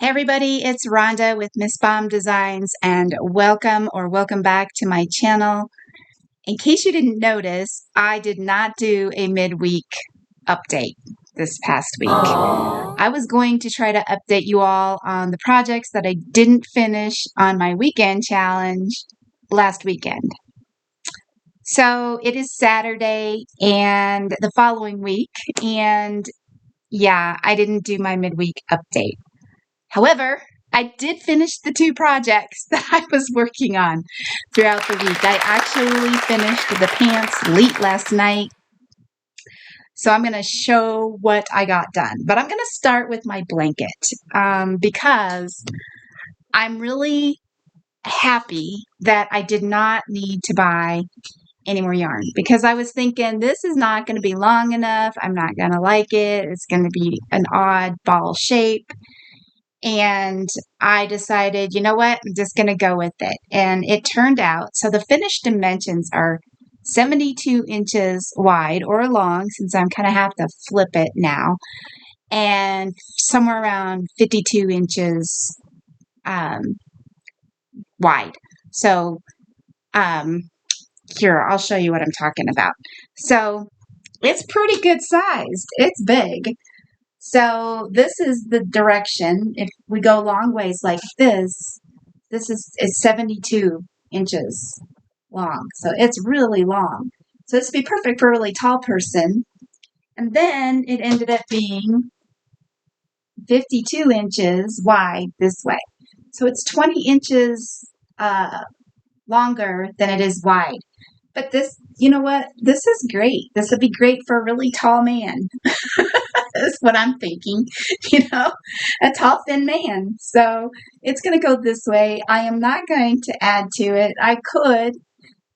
Everybody, it's Rhonda with Miss Bomb Designs, and welcome back to my channel. In case you didn't notice, I did not do a midweek update this past week. I was going to try to update you all on the projects that I didn't finish on my weekend challenge last weekend. So it is Saturday and the following week, and yeah, I didn't do my midweek update. However, I did finish the 2 projects that I was working on throughout the week. I actually finished the pants late last night. So I'm going to show what I got done. But I'm going to start with my blanket because I'm really happy that I did not need to buy any more yarn, because I was thinking this is not going to be long enough. I'm not going to like it. It's going to be an odd ball shape. And I decided, you know what, I'm just going to go with it. And it turned out, so the finished dimensions are 72 inches wide or long, since I'm kind of have to flip it now, and somewhere around 52 inches wide. So here, I'll show you what I'm talking about. So it's pretty good sized. It's big. So this is the direction. If we go long ways like this is 72 inches long. So it's really long. So this would be perfect for a really tall person. And then it ended up being 52 inches wide this way. So it's 20 inches longer than it is wide. But this, you know what? This is great. This would be great for a really tall man. That's what I'm thinking, a tall, thin man. So it's going to go this way. I am not going to add to it. I could.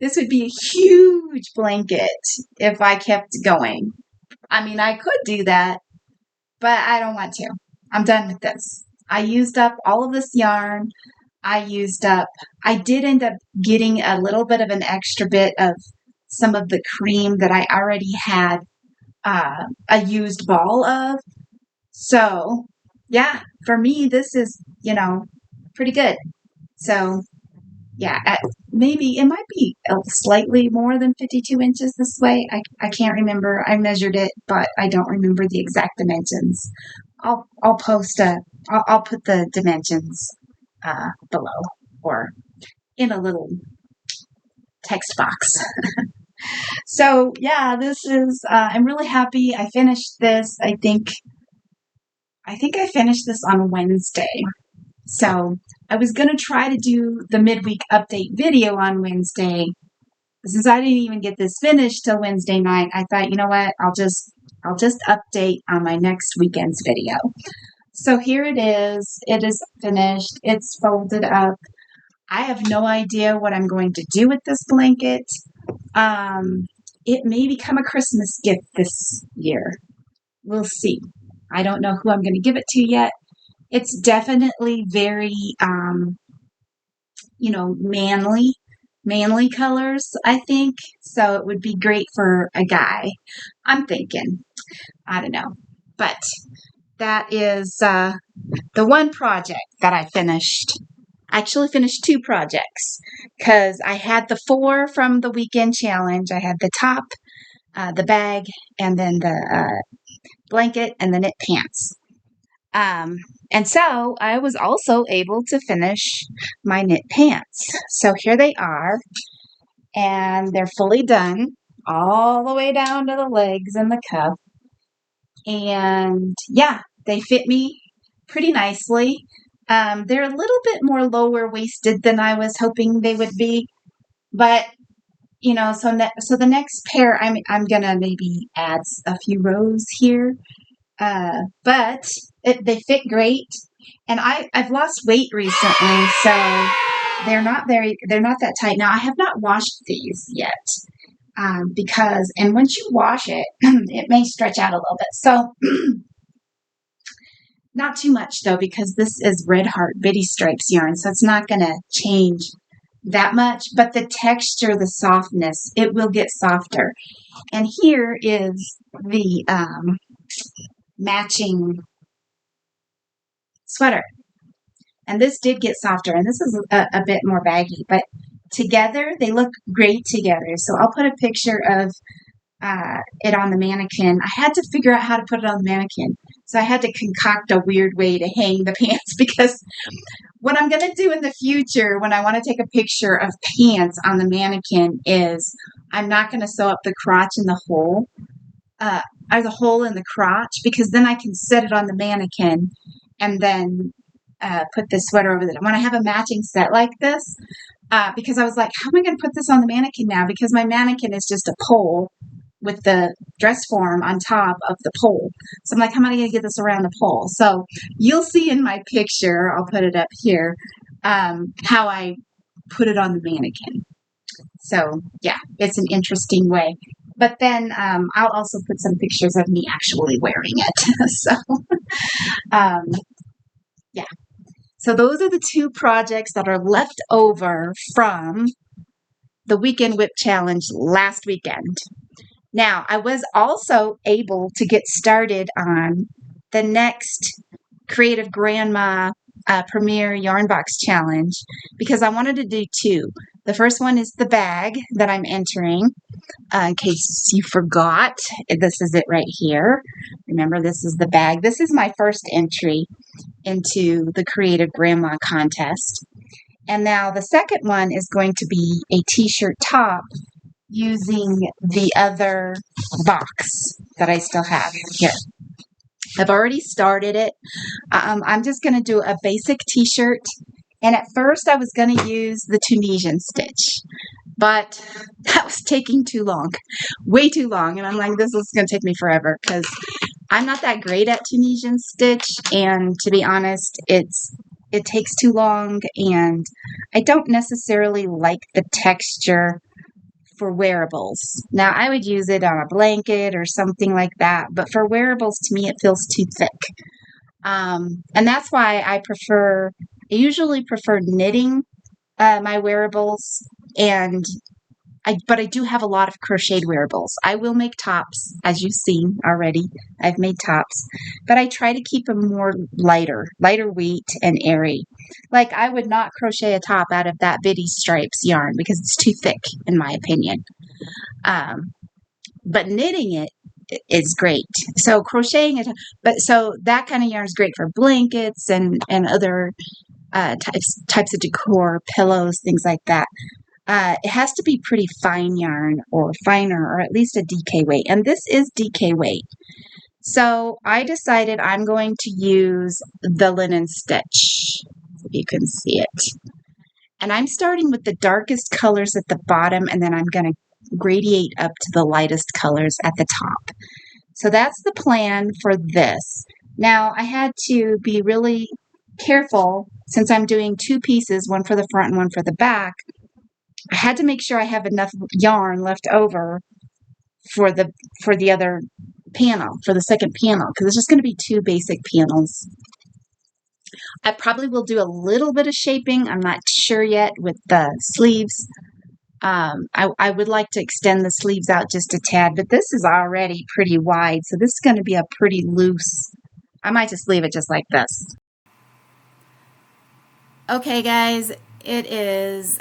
This would be a huge blanket if I kept going. I mean, I could do that, but I don't want to. I'm done with this. I used up all of this yarn. I did end up getting a little bit of an extra bit of some of the cream that I already had a used ball of. So yeah, for me, this is, pretty good. So yeah, maybe it might be slightly more than 52 inches this way. I can't remember. I measured it, but I don't remember the exact dimensions. I'll put the dimensions below or in a little text box. So yeah, this is, I'm really happy I finished this. I think I finished this on Wednesday. So I was going to try to do the midweek update video on Wednesday. Since I didn't even get this finished till Wednesday night, I thought, you know what, I'll just update on my next weekend's video. So here it is. It is finished. It's folded up. I have no idea what I'm going to do with this blanket. It may become a Christmas gift this year. We'll see. I don't know who I'm going to give it to yet. It's definitely very, manly colors, I think. So it would be great for a guy. I'm thinking. I don't know. But that is the one project that I finished. I actually finished 2 projects because I had the 4 from the weekend challenge. I had the top, the bag, and then the blanket and the knit pants. And so I was also able to finish my knit pants. So here they are, and they're fully done all the way down to the legs and the cuff. And yeah, they fit me pretty nicely. They're a little bit more lower waisted than I was hoping they would be, but so the next pair, I'm gonna maybe add a few rows here, but they fit great, and I've lost weight recently, so they're not that tight. Now I have not washed these yet, because once you wash it, it may stretch out a little bit. So. Not too much, though, because this is Red Heart Bitty Stripes yarn, so it's not going to change that much. But the texture, the softness, it will get softer. And here is the matching sweater. And this did get softer, and this is a bit more baggy, but together they look great together. So I'll put a picture of it on the mannequin. I had to figure out how to put it on the mannequin. So I had to concoct a weird way to hang the pants, because what I'm going to do in the future when I want to take a picture of pants on the mannequin is I'm not going to sew up the crotch in the hole. There's a hole in the crotch, because then I can set it on the mannequin and then put this sweater over it. When I have a matching set like this, because I was like, how am I going to put this on the mannequin now? Because my mannequin is just a pole with the dress form on top of the pole. So I'm like, how am I going to get this around the pole? So you'll see in my picture, I'll put it up here, how I put it on the mannequin. So yeah, it's an interesting way. But then I'll also put some pictures of me actually wearing it. So yeah. So those are the two projects that are left over from the Weekend Whip Challenge last weekend. Now, I was also able to get started on the next Creative Grandma Premier Yarn Box Challenge, because I wanted to do two. The first one is the bag that I'm entering. In case you forgot, this is it right here. Remember, this is the bag. This is my first entry into the Creative Grandma contest. And now the second one is going to be a t-shirt top using the other box that I still have here. I've already started it. I'm just going to do a basic t-shirt. And at first I was going to use the Tunisian stitch, but that was taking too long, way too long. And I'm like, this is going to take me forever, because I'm not that great at Tunisian stitch. And to be honest, it takes too long, and I don't necessarily like the texture for wearables. Now, I would use it on a blanket or something like that, but for wearables, to me, it feels too thick. And that's why I usually prefer knitting my wearables, but I do have a lot of crocheted wearables. I will make tops, as you've seen already. I've made tops, but I try to keep them more lighter weight and airy. Like, I would not crochet a top out of that Biddy Stripes yarn, because it's too thick, in my opinion. But knitting it is great. So crocheting it, so that kind of yarn is great for blankets and other types of decor, pillows, things like that. It has to be pretty fine yarn, or finer, or at least a DK weight. And this is DK weight. So I decided I'm going to use the linen stitch, if you can see it. And I'm starting with the darkest colors at the bottom, and then I'm going to gradiate up to the lightest colors at the top. So that's the plan for this. Now, I had to be really careful, since I'm doing two pieces, one for the front and one for the back. I had to make sure I have enough yarn left over for the other panel, for the second panel, because it's just going to be two basic panels. I probably will do a little bit of shaping. I'm not sure yet with the sleeves. I would like to extend the sleeves out just a tad, but this is already pretty wide, so this is going to be a pretty loose. I might just leave it just like this. Okay, guys, it is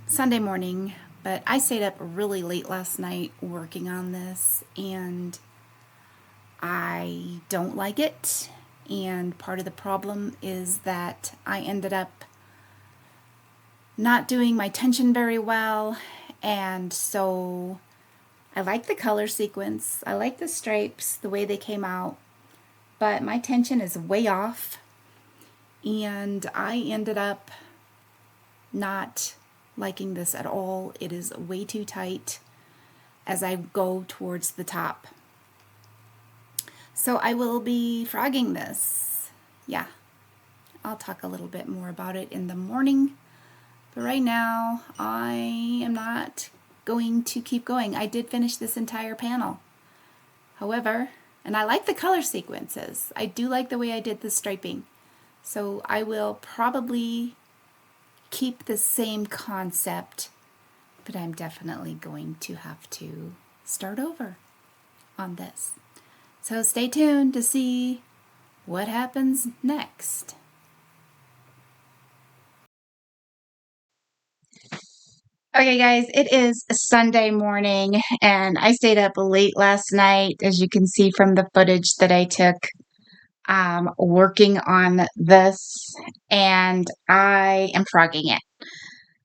Sunday morning, but I stayed up really late last night working on this, and I don't like it. And part of the problem is that I ended up not doing my tension very well, and so I like the color sequence, I like the stripes, the way they came out, but my tension is way off, and I ended up not liking this at all. It is way too tight as I go towards the top. So I will be frogging this. Yeah, I'll talk a little bit more about it in the morning. But right now, I am not going to keep going. I did finish this entire panel. However, and I like the color sequences. I do like the way I did the striping. So I will probably keep the same concept, but I'm definitely going to have to start over on this. So stay tuned to see what happens next. Okay, guys, it is Sunday morning, and I stayed up late last night, as you can see from the footage that I took, working on this, and I am frogging it.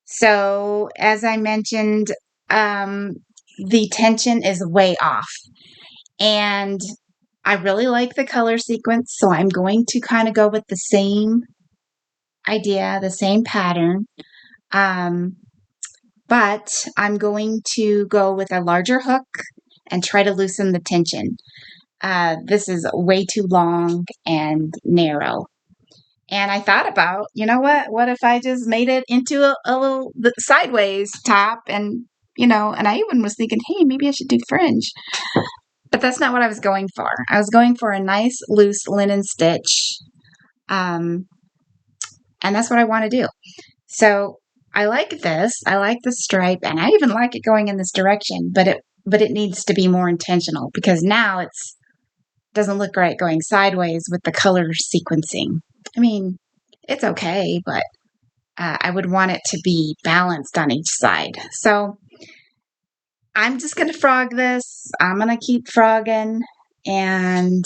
So, as I mentioned, the tension is way off, and I really like the color sequence, so I'm going to kind of go with the same idea, the same pattern. But I'm going to go with a larger hook and try to loosen the tension. This is way too long and narrow. And I thought about, you know what if I just made it into a little sideways top and I even was thinking, hey, maybe I should do fringe. But that's not what I was going for. I was going for a nice loose linen stitch. And that's what I want to do. So I like this. I like the stripe, and I even like it going in this direction, but it needs to be more intentional because now it's doesn't look right going sideways with the color sequencing. I mean, it's okay, but I would want it to be balanced on each side. So I'm just going to frog this. I'm going to keep frogging, and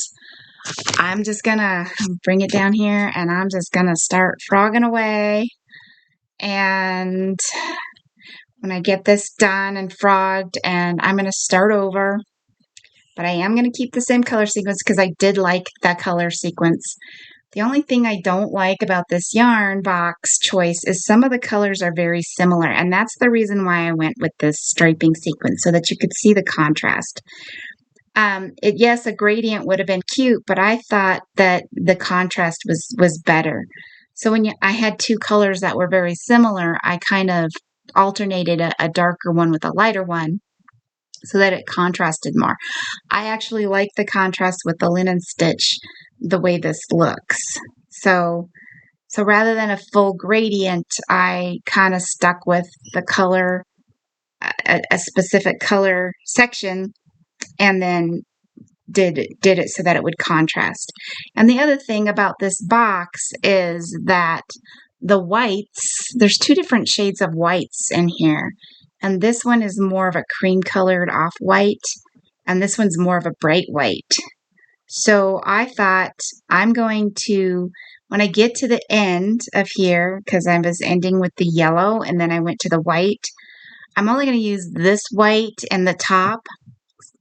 I'm just going to bring it down here, and I'm just going to start frogging away. And when I get this done and frogged, and I'm going to start over, but I am going to keep the same color sequence because I did like that color sequence. The only thing I don't like about this yarn box choice is some of the colors are very similar, and that's the reason why I went with this striping sequence, so that you could see the contrast. Yes, a gradient would have been cute, but I thought that the contrast was better. So when I had two colors that were very similar, I kind of alternated a darker one with a lighter one so that it contrasted more. I actually like the contrast with the linen stitch the way this looks. So rather than a full gradient, I kind of stuck with the color, a specific color section, and then did it so that it would contrast. And the other thing about this box is that the whites, there's two different shades of whites in here. And this one is more of a cream colored off white, and this one's more of a bright white. So I thought I'm going to, when I get to the end of here, because I was ending with the yellow and then I went to the white, I'm only going to use this white in the top.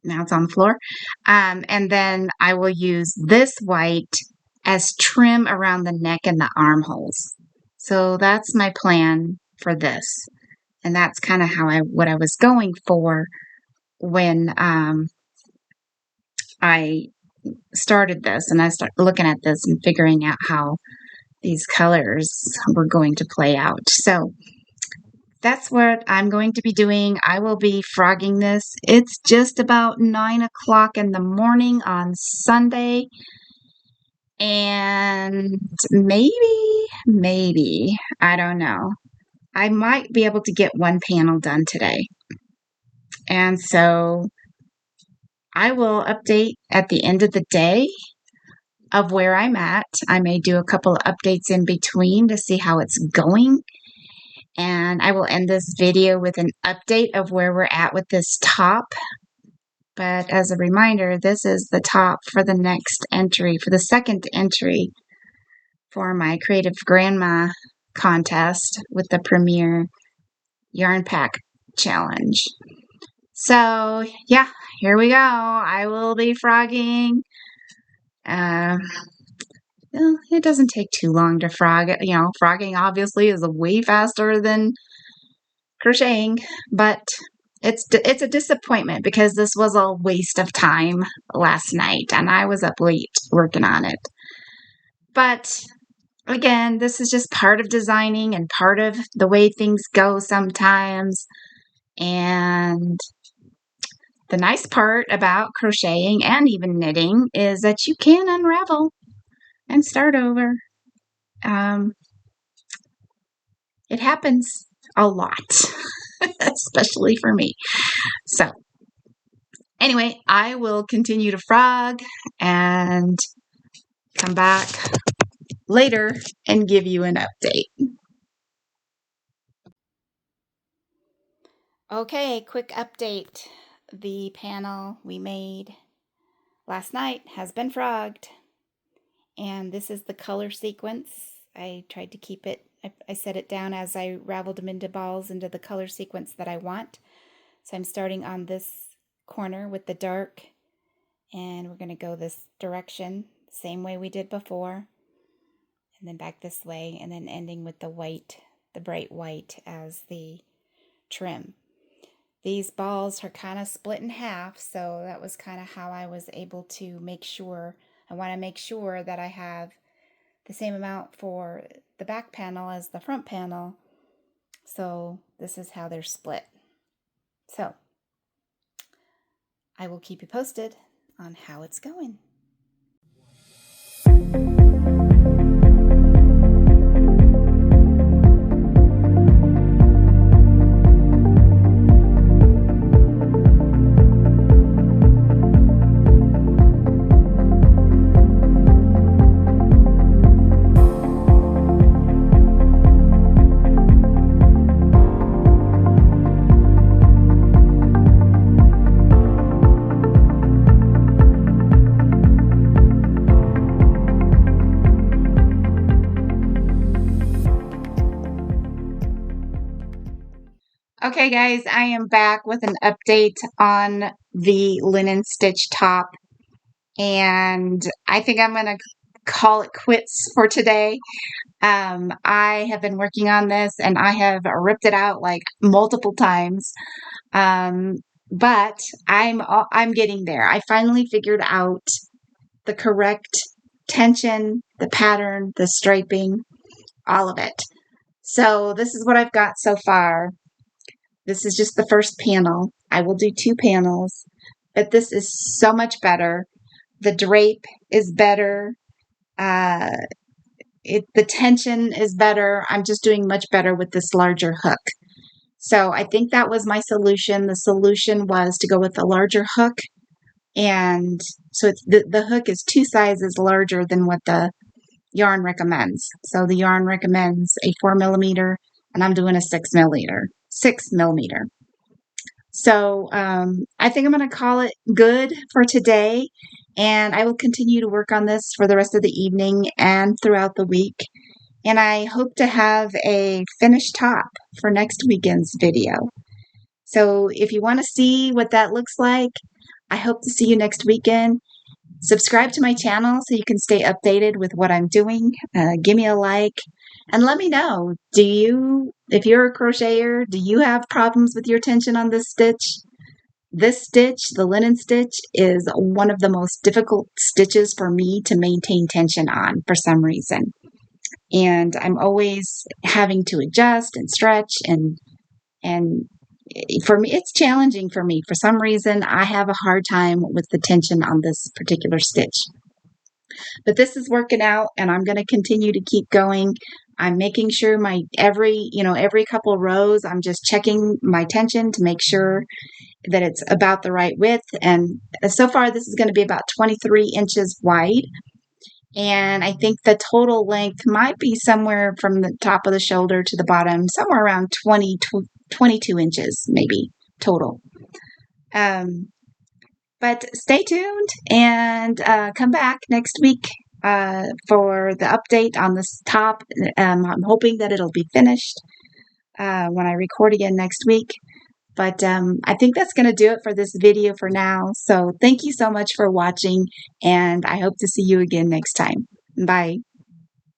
Now it's on the floor. And then I will use this white as trim around the neck and the armholes. So that's my plan for this. And that's kind of what I was going for when I started this, and I started looking at this and figuring out how these colors were going to play out. So that's what I'm going to be doing. I will be frogging this. It's just about 9 o'clock in the morning on Sunday. And maybe, I don't know, I might be able to get one panel done today. And so I will update at the end of the day of where I'm at. I may do a couple of updates in between to see how it's going. And I will end this video with an update of where we're at with this top. But as a reminder, this is the top for the next entry, for the second entry for my Creative Grandma contest with the Premier Yarn Pack Challenge. So, yeah, here we go. I will be frogging. It doesn't take too long to frog. Frogging obviously is way faster than crocheting, but it's a disappointment because this was a waste of time last night, and I was up late working on it. But again, this is just part of designing and part of the way things go sometimes. And the nice part about crocheting and even knitting is that you can unravel and start over. It happens a lot, especially for me. So anyway, I will continue to frog and come back later and give you an update. Okay, quick update. The panel we made last night has been frogged, and this is the color sequence. I tried to keep it, I set it down as I raveled them into balls into the color sequence that I want. So I'm starting on this corner with the dark, and we're going to go this direction, same way we did before, and then back this way, and then ending with the white, the bright white as the trim. These balls are kind of split in half, so that was kind of how I was able to make sure. I want to make sure that I have the same amount for the back panel as the front panel. So this is how they're split. So I will keep you posted on how it's going. Okay, guys, I am back with an update on the linen stitch top, and I think I'm going to call it quits for today. I have been working on this, and I have ripped it out like multiple times, but I'm getting there. I finally figured out the correct tension, the pattern, the striping, all of it. So this is what I've got so far. This is just the first panel. I will do 2 panels, but this is so much better. The drape is better. The tension is better. I'm just doing much better with this larger hook. So I think that was my solution. The solution was to go with a larger hook. And so the hook is 2 sizes larger than what the yarn recommends. So the yarn recommends a 4mm, and I'm doing a 6mm. 6mm. So I think I'm going to call it good for today, and I will continue to work on this for the rest of the evening and throughout the week. And I hope to have a finished top for next weekend's video. So if you want to see what that looks like, I hope to see you next weekend. Subscribe to my channel so you can stay updated with what I'm doing. Give me a like and let me know. If you're a crocheter, do you have problems with your tension on this stitch? This stitch, the linen stitch, is one of the most difficult stitches for me to maintain tension on for some reason. And I'm always having to adjust and stretch, and for me, it's challenging for me. For some reason, I have a hard time with the tension on this particular stitch. But this is working out, and I'm going to continue to keep going. I'm making sure every couple rows, I'm just checking my tension to make sure that it's about the right width. And so far, this is going to be about 23 inches wide. And I think the total length might be somewhere from the top of the shoulder to the bottom, somewhere around 22 inches, maybe total. But stay tuned and come back next week for the update on this top. I'm hoping that it'll be finished when I record again next week. But I think that's going to do it for this video for now. So thank you so much for watching, and I hope to see you again next time. Bye.